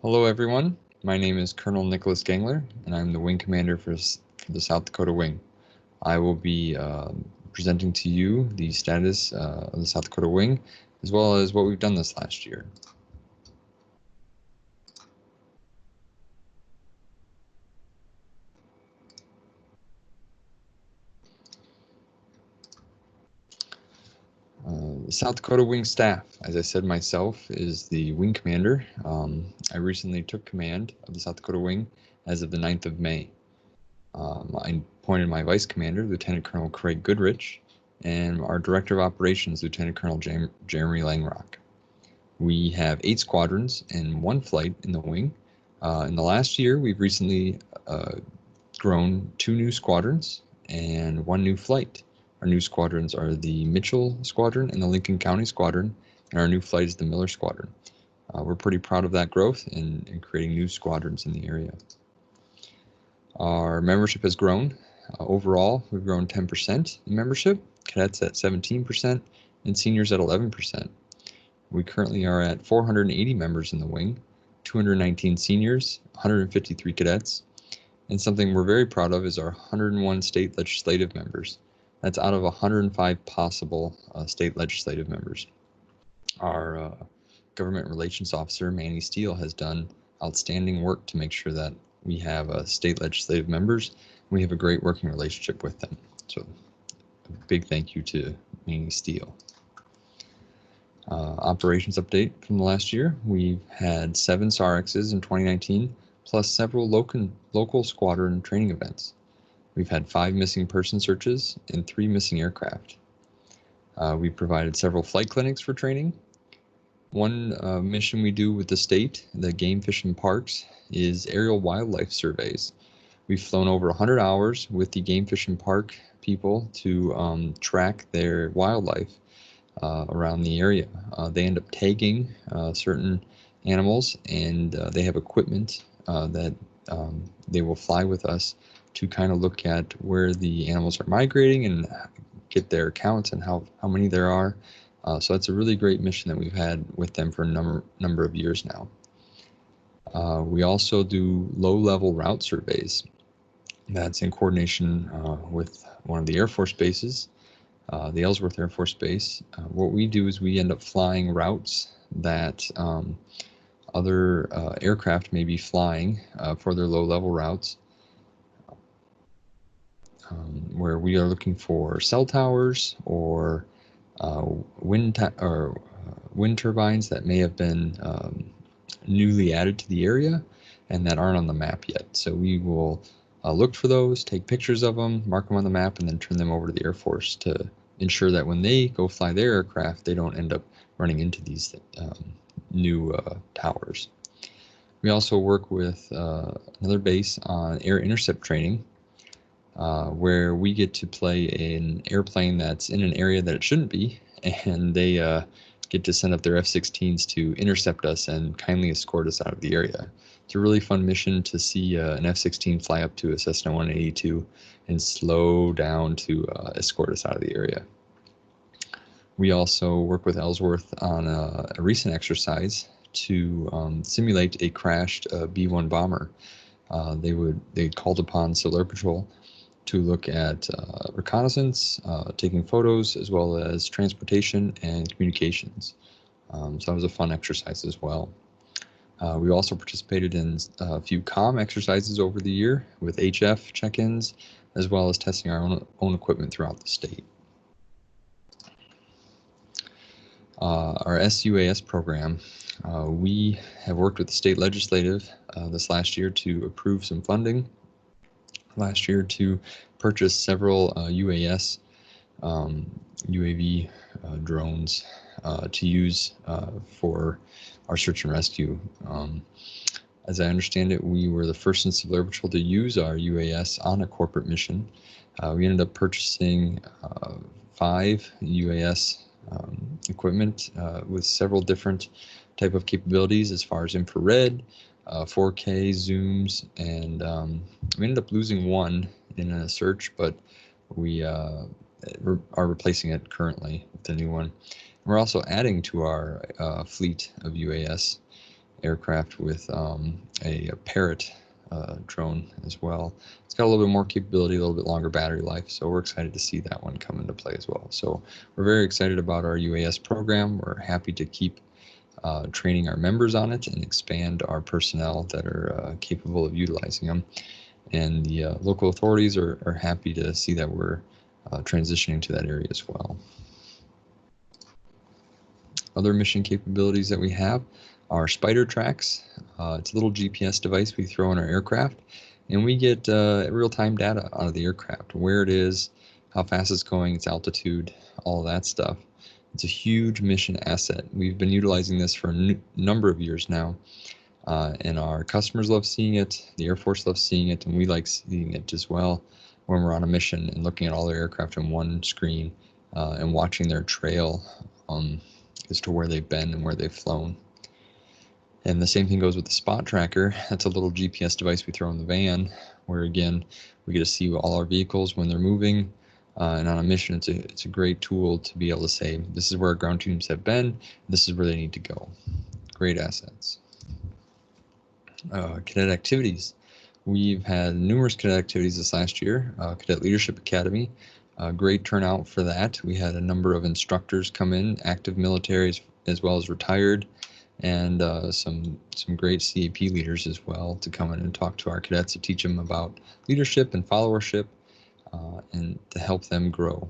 Hello everyone, my name is Colonel Nicholas Gangler and I'm the Wing Commander for the South Dakota Wing. I will be presenting to you the status of the South Dakota Wing as well as what we've done this last year. The South Dakota Wing staff, as I said myself, is the Wing Commander. I recently took command of the South Dakota Wing as of the 9th of May. I appointed my Vice Commander, Lieutenant Colonel Craig Goodrich, and our Director of Operations, Lieutenant Colonel Jeremy Langrock. We have 8 squadrons and 1 flight in the wing. In the last year, we've recently grown 2 new squadrons and 1 new flight. Our new squadrons are the Mitchell Squadron and the Lincoln County Squadron, and our new flight is the Miller Squadron. We're pretty proud of that growth in creating new squadrons in the area. Our membership has grown. Overall, we've grown 10% in membership, cadets at 17%, and seniors at 11%. We currently are at 480 members in the wing, 219 seniors, 153 cadets, and something we're very proud of is our 101 state legislative members. That's out of 105 possible state legislative members. Our government relations officer, Manny Steele, has done outstanding work to make sure that we have state legislative members. We have a great working relationship with them. So a big thank you to Manny Steele. Operations update from the last year. We've had 7 SARXs in 2019, plus several local squadron training events. We've had 5 missing person searches and 3 missing aircraft. We've provided several flight clinics for training. One mission we do with the state, the game fish and parks, is aerial wildlife surveys. We've flown over 100 hours with the game fish and park people to track their wildlife around the area. They end up tagging certain animals, and they have equipment that they will fly with us to kind of look at where the animals are migrating and get their counts and how many there are. So that's a really great mission that we've had with them for a number of years now. We also do low-level route surveys. That's in coordination with one of the Air Force bases, the Ellsworth Air Force Base. What we do is we end up flying routes that other aircraft may be flying for their low-level routes, where we are looking for cell towers or wind turbines that may have been newly added to the area and that aren't on the map yet. So we will look for those, take pictures of them, mark them on the map, and then turn them over to the Air Force to ensure that when they go fly their aircraft, they don't end up running into these new towers. We also work with another base on air intercept training, where we get to play an airplane that's in an area that it shouldn't be, and they get to send up their F-16s to intercept us and kindly escort us out of the area. It's a really fun mission to see an F-16 fly up to a Cessna 182 and slow down to escort us out of the area. We also work with Ellsworth on a recent exercise to simulate a crashed B-1 bomber. They called upon Civil Air Patrol to look at reconnaissance, taking photos, as well as transportation and communications. So that was a fun exercise as well. We also participated in a few comm exercises over the year with HF check-ins, as well as testing our own equipment throughout the state. Our SUAS program, we have worked with the state legislative this last year to approve some funding last year to purchase several UAV drones to use for our search and rescue. As I understand it, we were the first in Civil Air Patrol to use our UAS on a corporate mission. We ended up purchasing 5 UAS equipment with several different type of capabilities as far as infrared, 4K zooms, and we ended up losing one in a search, but we are replacing it currently with the new one. We're also adding to our fleet of UAS aircraft with a Parrot drone as well. It's got a little bit more capability, a little bit longer battery life, so we're excited to see that one come into play as well. So we're very excited about our UAS program. We're happy to keep training our members on it and expand our personnel that are capable of utilizing them. And the local authorities are happy to see that we're transitioning to that area as well. Other mission capabilities that we have are spider tracks. It's a little GPS device we throw in our aircraft, and we get real-time data out of the aircraft, where it is, how fast it's going, its altitude, all of that stuff. It's a huge mission asset. We've been utilizing this for a number of years now, and our customers love seeing it, the Air Force loves seeing it, and we like seeing it as well when we're on a mission and looking at all their aircraft in one screen and watching their trail as to where they've been and where they've flown. And the same thing goes with the spot tracker. That's a little GPS device we throw in the van, where again, we get to see all our vehicles when they're moving. And on a mission, it's a great tool to be able to say, this is where our ground teams have been, this is where they need to go. Great assets. Cadet activities. We've had numerous cadet activities this last year. Cadet Leadership Academy, great turnout for that. We had a number of instructors come in, active military as well as retired, and some great CAP leaders as well to come in and talk to our cadets to teach them about leadership and followership and to help them grow.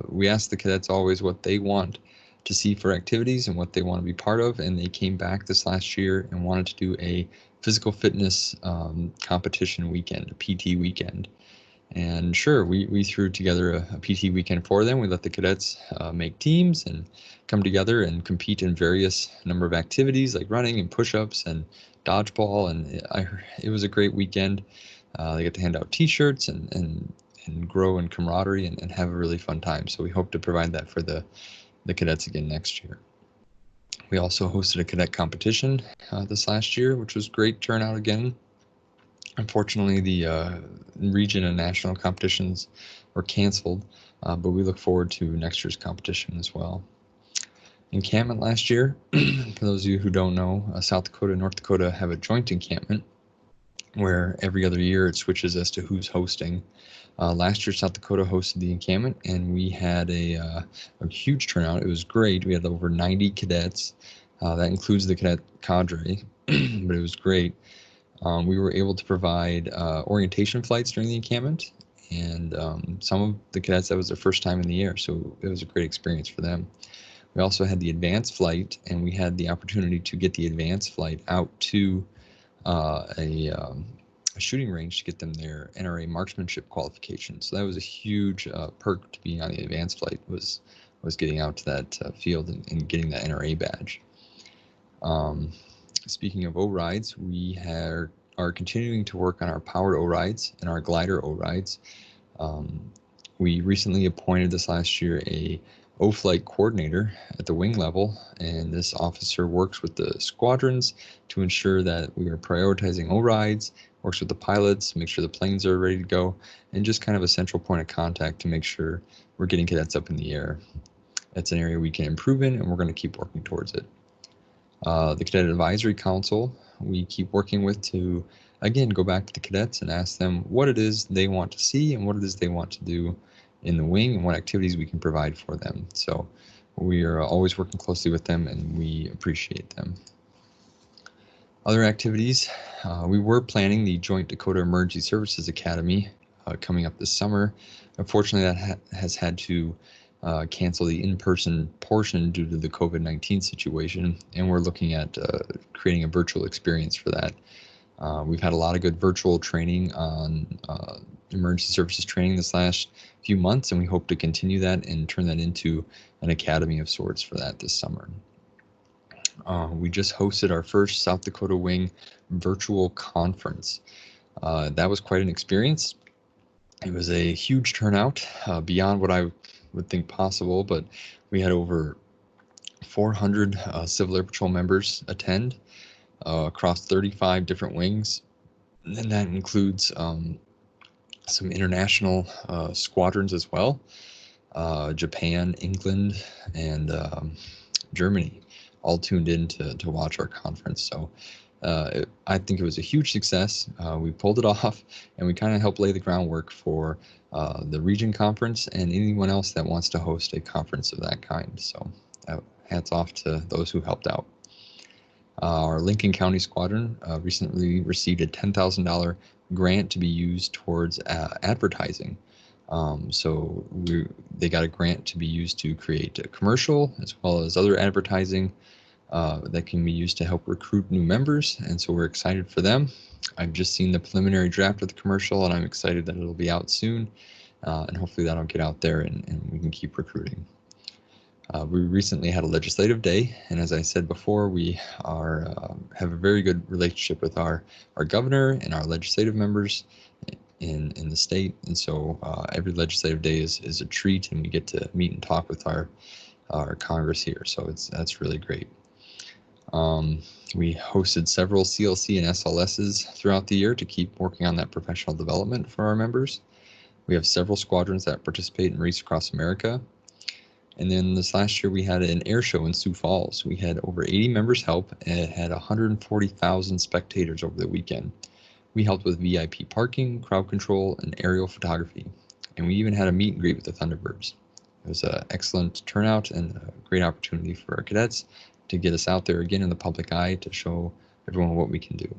We ask the cadets always what they want to see for activities and what they want to be part of, and they came back this last year and wanted to do a physical fitness competition weekend, a PT weekend. And sure, we threw together a PT weekend for them. We let the cadets make teams and come together and compete in various number of activities like running and push-ups and dodgeball, and it was a great weekend. They get to hand out t-shirts and grow in camaraderie and have a really fun time. So we hope to provide that for the cadets again next year. We also hosted a cadet competition this last year, which was great turnout again. Unfortunately, the region and national competitions were canceled, but we look forward to next year's competition as well. Encampment last year, for those of you who don't know, South Dakota and North Dakota have a joint encampment where every other year it switches as to who's hosting. Last year, South Dakota hosted the encampment, and we had a huge turnout. It was great. We had over 90 cadets. That includes the cadet cadre, but it was great. We were able to provide orientation flights during the encampment, and some of the cadets, that was their first time in the air, so it was a great experience for them. We also had the advanced flight, and we had the opportunity to get the advanced flight out to a shooting range to get them their NRA marksmanship qualification. So that was a huge perk to being on the advanced flight, was getting out to that field and getting that NRA badge. Speaking of O-rides, we are continuing to work on our powered O-rides and our glider O-rides. We recently appointed this last year a O-flight coordinator at the wing level, and this officer works with the squadrons to ensure that we are prioritizing O-rides, works with the pilots, make sure the planes are ready to go, and just kind of a central point of contact to make sure we're getting cadets up in the air. That's an area we can improve in, and we're going to keep working towards it. The Cadet Advisory Council, we keep working with to, again, go back to the cadets and ask them what it is they want to see and what it is they want to do in the wing and what activities we can provide for them. So we are always working closely with them, and we appreciate them. Other activities, we were planning the Joint Dakota Emergency Services Academy coming up this summer. Unfortunately, that has had to cancel the in-person portion due to the COVID-19 situation, and we're looking at creating a virtual experience for that. We've had a lot of good virtual training on emergency services training this last few months, and we hope to continue that and turn that into an academy of sorts for that this summer. We just hosted our first South Dakota Wing virtual conference. That was quite an experience. It was a huge turnout, beyond what I would think possible, but we had over 400 Civil Air Patrol members attend across 35 different wings, and that includes some international squadrons as well, Japan, England, and Germany, all tuned in to watch our conference. So I think it was a huge success. We pulled it off, and we kind of helped lay the groundwork for the region conference and anyone else that wants to host a conference of that kind. So hats off to those who helped out. Our Lincoln County Squadron recently received a $10,000 grant to be used towards advertising. So they got a grant to be used to create a commercial as well as other advertising that can be used to help recruit new members, and so we're excited for them. I've just seen the preliminary draft of the commercial, and I'm excited that it'll be out soon, and hopefully that'll get out there and we can keep recruiting. We recently had a legislative day, and as I said before, we have a very good relationship with our governor and our legislative members in the state, and so every legislative day is a treat, and we get to meet and talk with our Congress here, so that's really great. We hosted several CLC and SLSs throughout the year to keep working on that professional development for our members. We have several squadrons that participate in Race Across America. And then this last year we had an air show in Sioux Falls. We had over 80 members help, and it had 140,000 spectators over the weekend. We helped with VIP parking, crowd control, and aerial photography. And we even had a meet and greet with the Thunderbirds. It was an excellent turnout and a great opportunity for our cadets to get us out there again in the public eye to show everyone what we can do.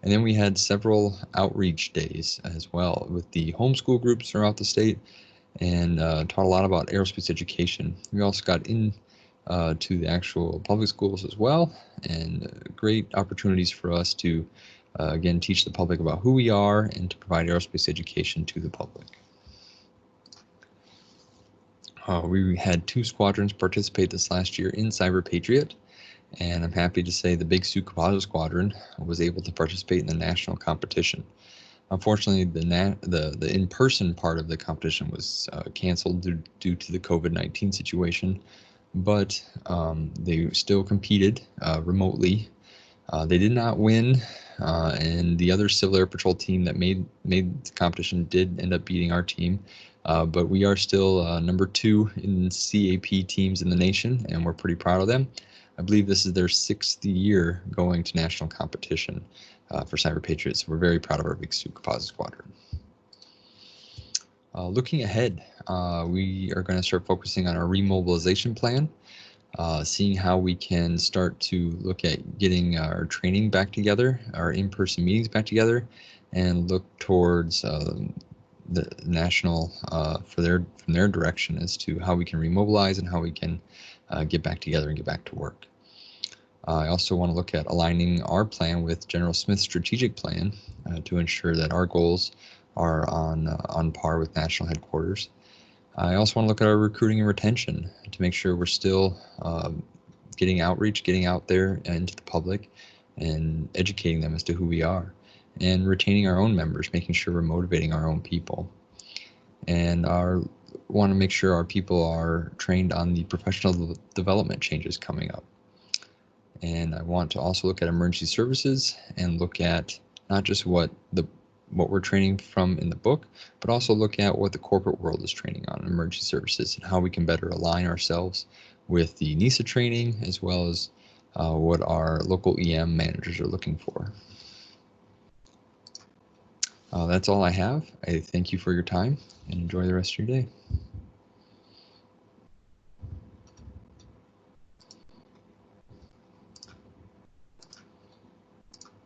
And then we had several outreach days as well with the homeschool groups throughout the state, and taught a lot about aerospace education. We also got in to the actual public schools as well, and great opportunities for us to again teach the public about who we are and to provide aerospace education to the public. We had 2 squadrons participate this last year in Cyber Patriot, and I'm happy to say the Big Sioux Caucasus Squadron was able to participate in the national competition. Unfortunately, the in-person part of the competition was canceled due to the COVID-19 situation, but they still competed remotely. They did not win, and the other Civil Air Patrol team that made the competition did end up beating our team, but we are still number 2 in CAP teams in the nation, and we're pretty proud of them. I believe this is their 6th year going to national competition for Cyber Patriots. So we're very proud of our Big Sioux Caucasus Squadron. Looking ahead, we are going to start focusing on our remobilization plan, seeing how we can start to look at getting our training back together, our in-person meetings back together, and look towards the national from their direction as to how we can remobilize and how we can get back together and get back to work. I also want to look at aligning our plan with General Smith's strategic plan to ensure that our goals are on par with national headquarters. I also want to look at our recruiting and retention to make sure we're still getting outreach, getting out there into the public and educating them as to who we are, and retaining our own members, making sure we're motivating our own people. And want to make sure our people are trained on the professional development changes coming up. And I want to also look at emergency services and look at not just what we're training from in the book, but also look at what the corporate world is training on emergency services and how we can better align ourselves with the NISA training as well as what our local EM managers are looking for. That's all I have. I thank you for your time and enjoy the rest of your day.